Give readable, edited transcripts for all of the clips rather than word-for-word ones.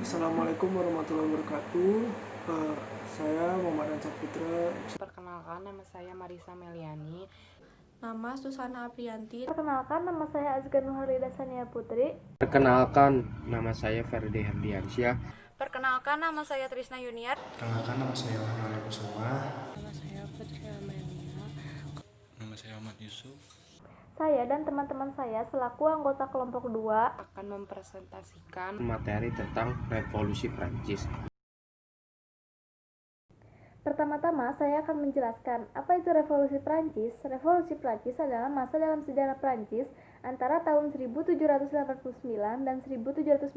Assalamualaikum warahmatullahi wabarakatuh. Eh, saya Muhammad Anca Putra. Perkenalkan, nama saya Marisa Meliani. Nama Susana Aprianti. Perkenalkan, nama saya Azga Nuharida Sania Putri. Perkenalkan, nama saya Ferdi Herdiansyah. Perkenalkan, nama saya Trisna Yuniar. Perkenalkan, nama saya Wahyu Kusuma. Nama saya Putri Amelia. Nama saya Ahmad Yusuf. Saya dan teman-teman saya selaku anggota kelompok 2 akan mempresentasikan materi tentang Revolusi Prancis. Pertama-tama, saya akan menjelaskan apa itu Revolusi Prancis. Revolusi Prancis adalah masa dalam sejarah Prancis antara tahun 1789 dan 1799,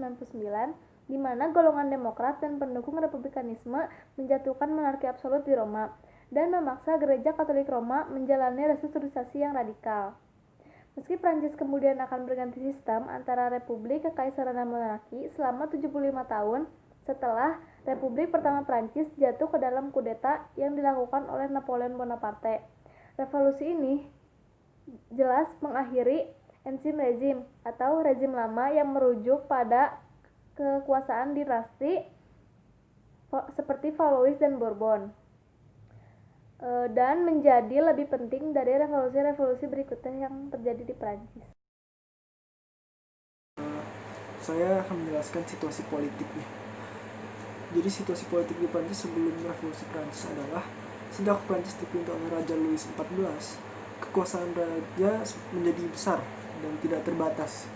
di mana golongan demokrat dan pendukung republikanisme menjatuhkan monarki absolut di Roma dan memaksa gereja Katolik Roma menjalani restrukturisasi yang radikal. Meski Prancis kemudian akan berganti sistem antara republik, kekaisaran dan monarki selama 75 tahun setelah Republik pertama Prancis jatuh ke dalam kudeta yang dilakukan oleh Napoleon Bonaparte. Revolusi ini jelas mengakhiri Ancien Regime atau rezim lama yang merujuk pada kekuasaan dinasti seperti Valois dan Bourbon, dan menjadi lebih penting dari revolusi-revolusi berikutnya yang terjadi di Prancis. Saya akan menjelaskan situasi politiknya. Jadi situasi politik di Prancis sebelum revolusi Prancis adalah sejak Prancis dipimpin oleh Raja Louis XIV, kekuasaan raja menjadi besar dan tidak terbatas.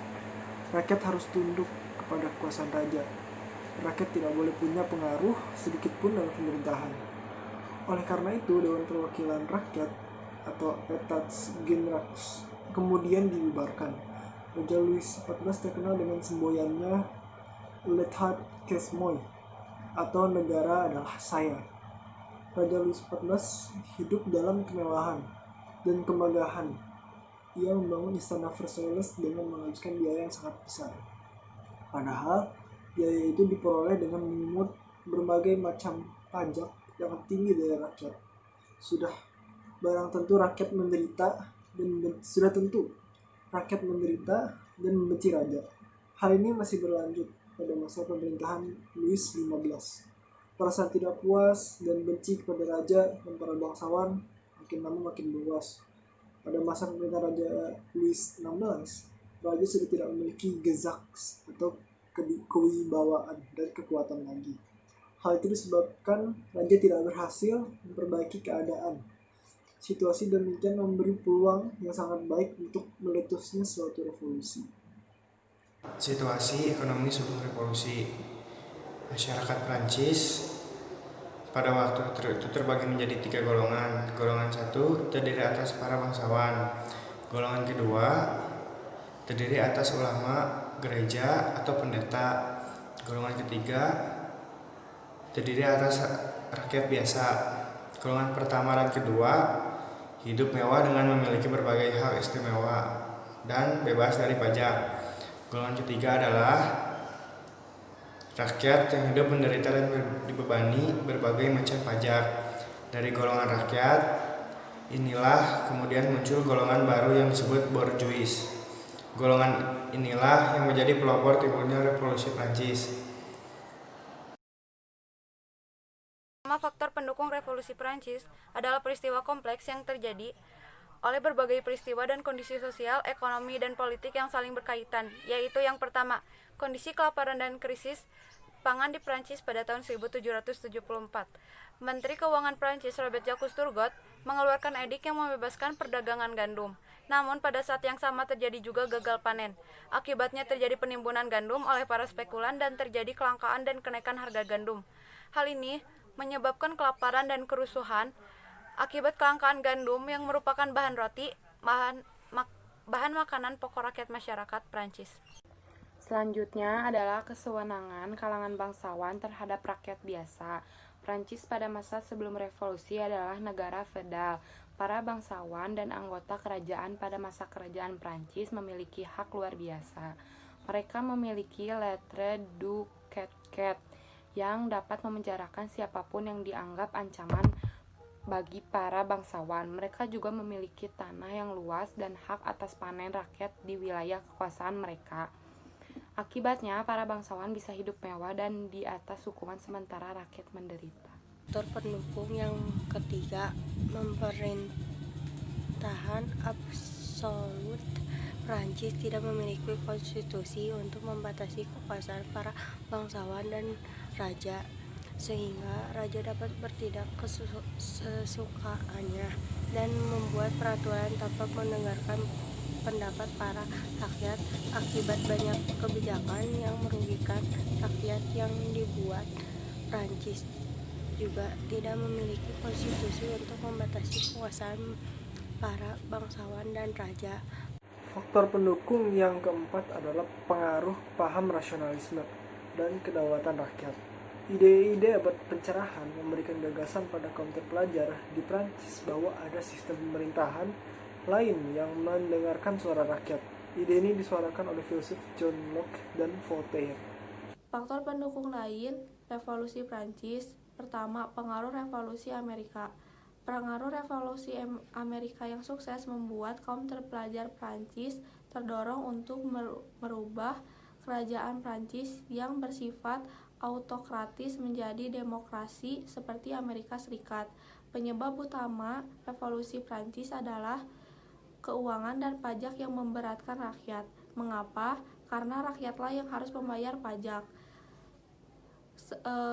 Rakyat harus tunduk kepada kekuasaan raja. Rakyat tidak boleh punya pengaruh sedikit pun dalam pemerintahan. Oleh karena itu, Dewan Perwakilan Rakyat atau Etats Generaux kemudian dibubarkan. Raja Louis XIV terkenal dengan semboyannya L'État c'est moi, atau negara adalah saya. Raja Louis XIV hidup dalam kemewahan dan kemegahan. Ia membangun istana Versailles dengan menghabiskan biaya yang sangat besar. Padahal biaya itu diperoleh dengan memungut berbagai macam pajak yang tinggi dari rakyat. Sudah tentu rakyat menderita dan membenci raja. Hal ini masih berlanjut pada masa pemerintahan Louis XV. Perasaan tidak puas dan benci kepada raja dan para bangsawan makin lama makin meluas. Pada masa pemerintahan Raja Louis XVI, raja sudah tidak memiliki gezaks atau kewibawaan dan kekuatan lagi. Hal itu disebabkan raja tidak berhasil memperbaiki keadaan. Situasi demikian memberi peluang yang sangat baik untuk meletusnya suatu revolusi. Situasi ekonomi sebelum revolusi. Masyarakat Prancis pada waktu itu terbagi menjadi 3 golongan. Golongan 1 terdiri atas para bangsawan. Golongan kedua terdiri atas ulama, gereja atau pendeta. Golongan ketiga terdiri atas rakyat biasa. Golongan pertama dan kedua hidup mewah dengan memiliki berbagai hak istimewa dan bebas dari pajak. Golongan ketiga adalah rakyat yang hidup menderita dan dibebani berbagai macam pajak. Dari golongan rakyat inilah kemudian muncul golongan baru yang disebut bourgeois. Golongan inilah yang menjadi pelopor timbulnya revolusi Prancis. Faktor pendukung revolusi Prancis adalah peristiwa kompleks yang terjadi oleh berbagai peristiwa dan kondisi sosial, ekonomi, dan politik yang saling berkaitan, yaitu yang pertama, kondisi kelaparan dan krisis pangan di Prancis pada tahun 1774. Menteri Keuangan Prancis Robert-Jacques Turgot mengeluarkan edik yang membebaskan perdagangan gandum. Namun pada saat yang sama terjadi juga gagal panen. Akibatnya terjadi penimbunan gandum oleh para spekulan dan terjadi kelangkaan dan kenaikan harga gandum. Hal ini menyebabkan kelaparan dan kerusuhan akibat kelangkaan gandum yang merupakan bahan roti, bahan makanan pokok rakyat masyarakat Prancis. Selanjutnya adalah kesewenangan kalangan bangsawan terhadap rakyat biasa. Prancis pada masa sebelum revolusi adalah negara feodal. Para bangsawan dan anggota kerajaan pada masa kerajaan Prancis memiliki hak luar biasa. Mereka memiliki lettre du quetquet yang dapat memenjarakan siapapun yang dianggap ancaman bagi para bangsawan. Mereka juga memiliki tanah yang luas dan hak atas panen rakyat di wilayah kekuasaan mereka. Akibatnya, para bangsawan bisa hidup mewah dan di atas hukuman sementara rakyat menderita. Faktor pendukung yang ketiga, pemerintahan absolut Prancis tidak memiliki konstitusi untuk membatasi kekuasaan para bangsawan dan raja, sehingga raja dapat bertindak sesukaannya dan membuat peraturan tanpa mendengarkan pendapat para rakyat. Akibat banyak kebijakan yang merugikan rakyat yang dibuat, Prancis juga tidak memiliki konstitusi untuk membatasi kekuasaan para bangsawan dan raja. Faktor pendukung yang keempat adalah pengaruh paham rasionalisme dan kedaulatan rakyat. Ide-ide abad pencerahan memberikan gagasan pada kaum terpelajar di Prancis bahwa ada sistem pemerintahan lain yang mendengarkan suara rakyat. Ide ini disuarakan oleh filsuf John Locke dan Voltaire. Faktor pendukung lain revolusi Prancis. Pertama, pengaruh revolusi Amerika. Pengaruh revolusi Amerika yang sukses membuat kaum terpelajar Prancis terdorong untuk merubah kerajaan Prancis yang bersifat autokratis menjadi demokrasi seperti Amerika Serikat. Penyebab utama revolusi Prancis adalah keuangan dan pajak yang memberatkan rakyat. Mengapa? Karena rakyatlah yang harus membayar pajak.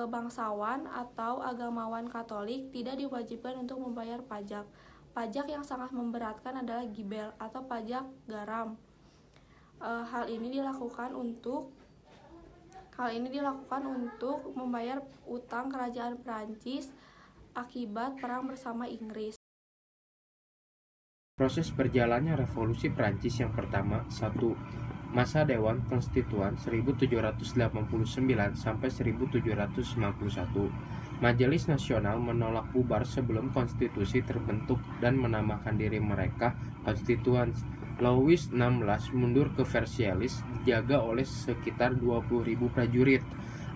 Bangsawan atau agamawan Katolik tidak diwajibkan untuk membayar pajak. Pajak yang sangat memberatkan adalah gibel atau pajak garam. Hal ini dilakukan untuk membayar utang kerajaan Prancis akibat perang bersama Inggris. Proses berjalannya revolusi Prancis yang pertama, 1. Masa Dewan Konstituan 1789 sampai 1791. Majelis Nasional menolak bubar sebelum konstitusi terbentuk dan menamakan diri mereka Konstituan. Louis XVI mundur ke Versailles dijaga oleh sekitar 20.000 prajurit.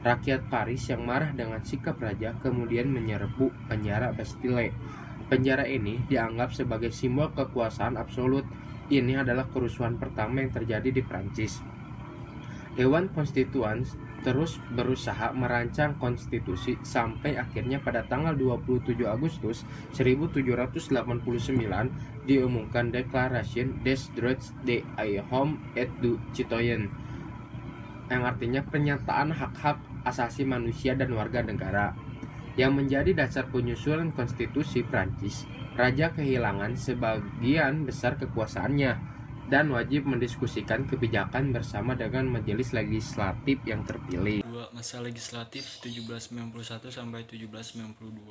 Rakyat Paris yang marah dengan sikap raja kemudian menyerbu penjara Bastille. Penjara ini dianggap sebagai simbol kekuasaan absolut. Ini adalah kerusuhan pertama yang terjadi di Prancis. Dewan Konstituan terus berusaha merancang konstitusi sampai akhirnya pada tanggal 27 Agustus 1789 diumumkan Déclaration des droits de l'homme et du citoyen, yang artinya pernyataan hak-hak asasi manusia dan warga negara. Yang menjadi dasar penyusunan konstitusi Prancis, raja kehilangan sebagian besar kekuasaannya dan wajib mendiskusikan kebijakan bersama dengan majelis legislatif yang terpilih. 2. Masa legislatif 1791 sampai 1792.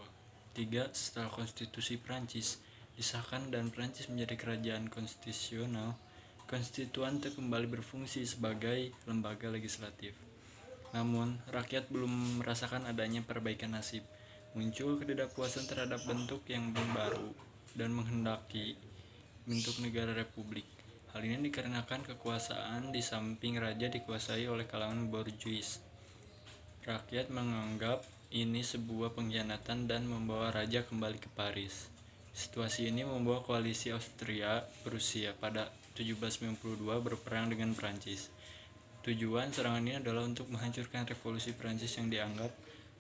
3. Setelah konstitusi Prancis disahkan dan Prancis menjadi kerajaan konstitusional, konstituan kembali berfungsi sebagai lembaga legislatif. Namun, rakyat belum merasakan adanya perbaikan nasib. Muncul ketidakpuasan terhadap bentuk yang baru dan menghendaki bentuk negara republik. Hal ini dikarenakan kekuasaan di samping raja dikuasai oleh kalangan borjuis. Rakyat menganggap ini sebuah pengkhianatan dan membawa raja kembali ke Paris. Situasi ini membawa koalisi Austria-Prusia pada 1792 berperang dengan Prancis. Tujuan serangan ini adalah untuk menghancurkan revolusi Prancis yang dianggap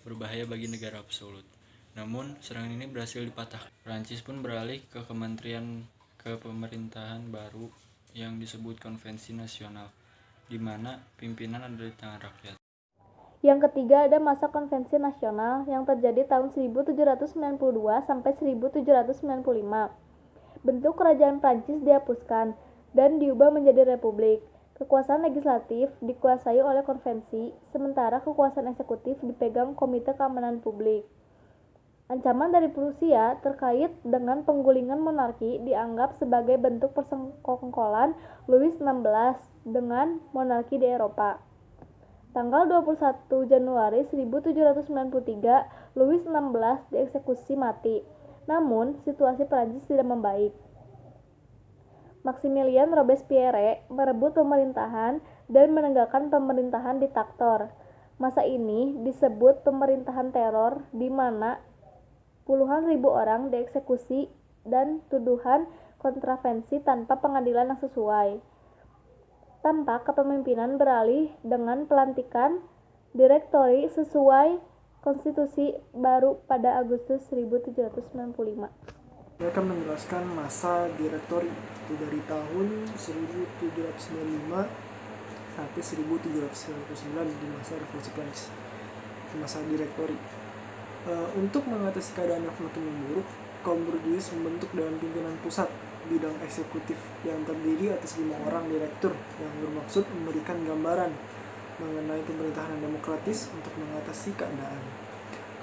berbahaya bagi negara absolut. Namun, serangan ini berhasil dipatahkan. Prancis pun beralih ke pemerintahan baru yang disebut Konvensi Nasional, di mana pimpinan ada di tangan rakyat. Yang ketiga ada masa Konvensi Nasional yang terjadi tahun 1792 sampai 1795. Bentuk kerajaan Prancis dihapuskan dan diubah menjadi republik. Kekuasaan legislatif dikuasai oleh konvensi, sementara kekuasaan eksekutif dipegang Komite Keamanan Publik. Ancaman dari Prusia terkait dengan penggulingan monarki dianggap sebagai bentuk persekongkolan Louis XVI dengan monarki di Eropa. Tanggal 21 Januari 1793, Louis XVI dieksekusi mati. Namun, situasi Prancis tidak membaik. Maximilien Robespierre merebut pemerintahan dan menegakkan pemerintahan diktator. Masa ini disebut pemerintahan teror, di mana puluhan ribu orang dieksekusi dan tuduhan kontravensi tanpa pengadilan yang sesuai. tanpa kepemimpinan beralih dengan pelantikan direktori sesuai konstitusi baru pada Agustus 1795. Saya akan menjelaskan masa direktori itu dari tahun 1795 sampai 1799 di masa Revolusi Prancis, masa direktori. Untuk mengatasi keadaan yang semakin memburuk, kaum Borjuis membentuk Dewan Pimpinan Pusat bidang eksekutif yang terdiri atas 5 orang direktur yang bermaksud memberikan gambaran mengenai pemerintahan yang demokratis untuk mengatasi keadaan.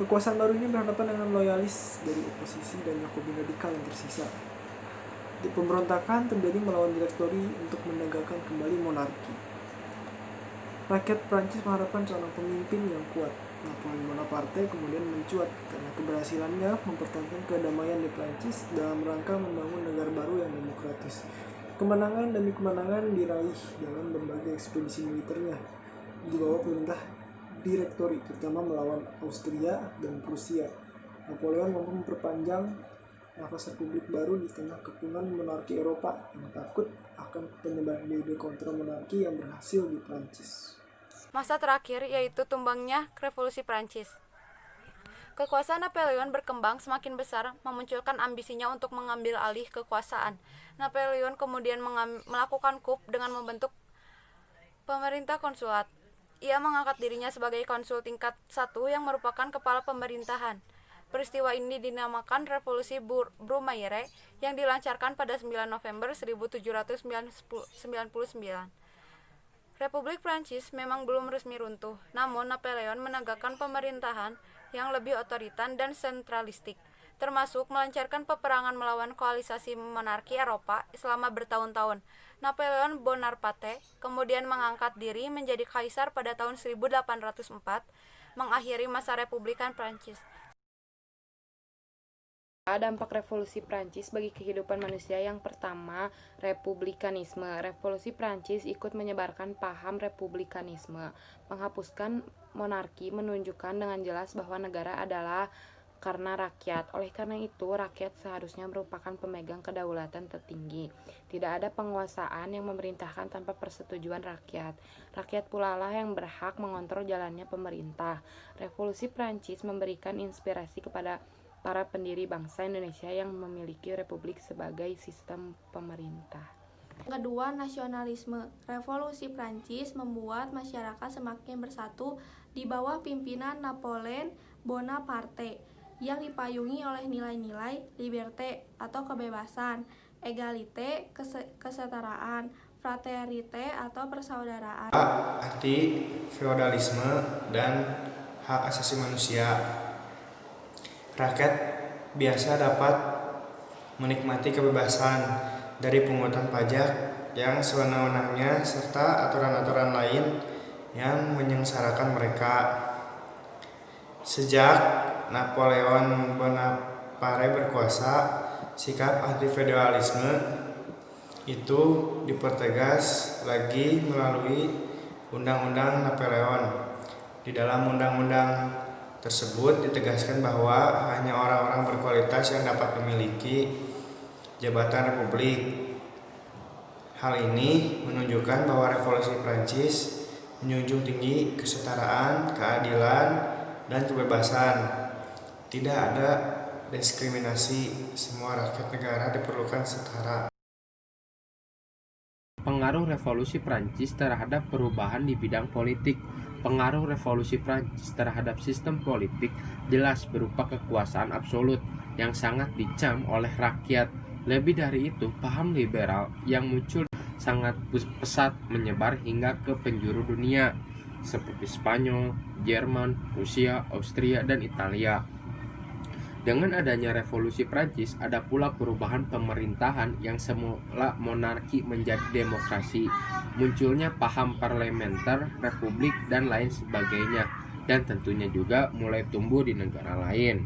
Kekuasaan baru ini berhadapan dengan loyalis dari oposisi dan Yakobin radikal yang tersisa. Di pemberontakan terjadi melawan direktori untuk menegakkan kembali monarki. Rakyat Prancis mengharapkan seorang pemimpin yang kuat. Napoleon Bonaparte kemudian mencuat karena keberhasilannya mempertahankan kedamaian di Prancis dalam rangka membangun negara baru yang demokratis. Kemenangan demi kemenangan diraih dalam berbagai ekspedisi militernya di bawah perintah direktori, terutama melawan Austria dan Prusia. Napoleon mampu memperpanjang nafas republik baru di tengah kepungan monarki Eropa yang takut akan penyebaran ide kontra monarki yang berhasil di Prancis. Masa terakhir yaitu tumbangnya Revolusi Prancis. Kekuasaan Napoleon berkembang semakin besar, memunculkan ambisinya untuk mengambil alih kekuasaan. Napoleon kemudian melakukan coup dengan membentuk pemerintah konsulat. Ia mengangkat dirinya sebagai konsul tingkat 1 yang merupakan kepala pemerintahan. Peristiwa ini dinamakan Revolusi Brumaire yang dilancarkan pada 9 November 1799. Republik Prancis memang belum resmi runtuh, namun Napoleon menegakkan pemerintahan yang lebih otoritan dan sentralistik, termasuk melancarkan peperangan melawan koalisasi monarki Eropa selama bertahun-tahun. Napoleon Bonaparte kemudian mengangkat diri menjadi kaisar pada tahun 1804, mengakhiri masa Republikan Prancis. Dampak revolusi Prancis bagi kehidupan manusia. Yang pertama, republikanisme. Revolusi Prancis ikut menyebarkan paham republikanisme, menghapuskan monarki, menunjukkan dengan jelas bahwa negara adalah karena rakyat. Oleh karena itu, rakyat seharusnya merupakan pemegang kedaulatan tertinggi. Tidak ada penguasaan yang memerintahkan tanpa persetujuan rakyat. Rakyat pula lah yang berhak mengontrol jalannya pemerintah. Revolusi Prancis memberikan inspirasi kepada para pendiri bangsa Indonesia yang memiliki republik sebagai sistem pemerintah. Kedua, nasionalisme. Revolusi Prancis membuat masyarakat semakin bersatu di bawah pimpinan Napoleon Bonaparte yang dipayungi oleh nilai-nilai liberté atau kebebasan, égalité kesetaraan, fraternité atau persaudaraan, anti feodalisme dan hak asasi manusia. Rakyat biasa dapat menikmati kebebasan dari pungutan pajak yang sewenang-wenangnya serta aturan-aturan lain yang menyengsarakan mereka. Sejak Napoleon Bonaparte berkuasa, sikap anti-feodalisme itu dipertegas lagi melalui Undang-Undang Napoleon. Di dalam undang-undang tersebut ditegaskan bahwa hanya orang-orang berkualitas yang dapat memiliki jabatan republik. Hal ini menunjukkan bahwa revolusi Prancis menjunjung tinggi kesetaraan, keadilan, dan kebebasan. Tidak ada diskriminasi, semua rakyat negara diperlukan setara. Pengaruh revolusi Prancis terhadap perubahan di bidang politik. Pengaruh revolusi Prancis terhadap sistem politik jelas berupa kekuasaan absolut yang sangat dicam oleh rakyat. Lebih dari itu, paham liberal yang muncul sangat pesat menyebar hingga ke penjuru dunia seperti Spanyol, Jerman, Rusia, Austria, dan Italia. Dengan adanya revolusi Prancis, ada pula perubahan pemerintahan yang semula monarki menjadi demokrasi, munculnya paham parlementer, republik, dan lain sebagainya, dan tentunya juga mulai tumbuh di negara lain.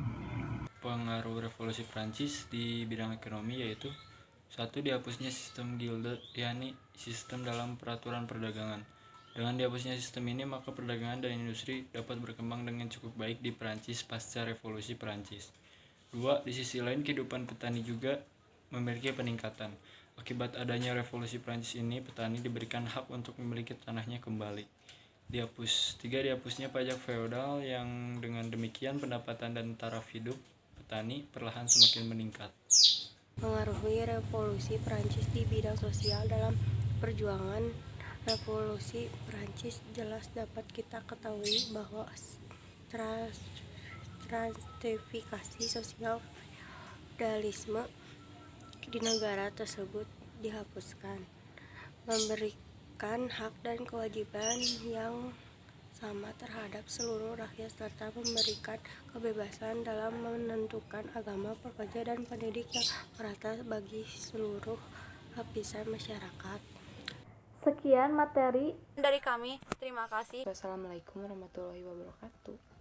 Pengaruh revolusi Prancis di bidang ekonomi yaitu: 1. Dihapusnya sistem gilde, yakni sistem dalam peraturan perdagangan. Dengan dihapusnya sistem ini, maka perdagangan dan industri dapat berkembang dengan cukup baik di Prancis pasca revolusi Prancis. 2. Di sisi lain, kehidupan petani juga memiliki peningkatan. Akibat adanya revolusi Prancis ini, petani diberikan hak untuk memiliki tanahnya kembali. Dihapusnya pajak feodal yang dengan demikian pendapatan dan taraf hidup petani perlahan semakin meningkat. Mengaruhi revolusi Prancis di bidang sosial. Dalam perjuangan revolusi Prancis jelas dapat kita ketahui bahwa stratifikasi sosial feodalisme di negara tersebut dihapuskan, memberikan hak dan kewajiban yang sama terhadap seluruh rakyat serta memberikan kebebasan dalam menentukan agama, pekerja, dan pendidik yang merata bagi seluruh lapisan masyarakat. Sekian materi Dari kami, terima kasih. Wassalamualaikum warahmatullahi wabarakatuh.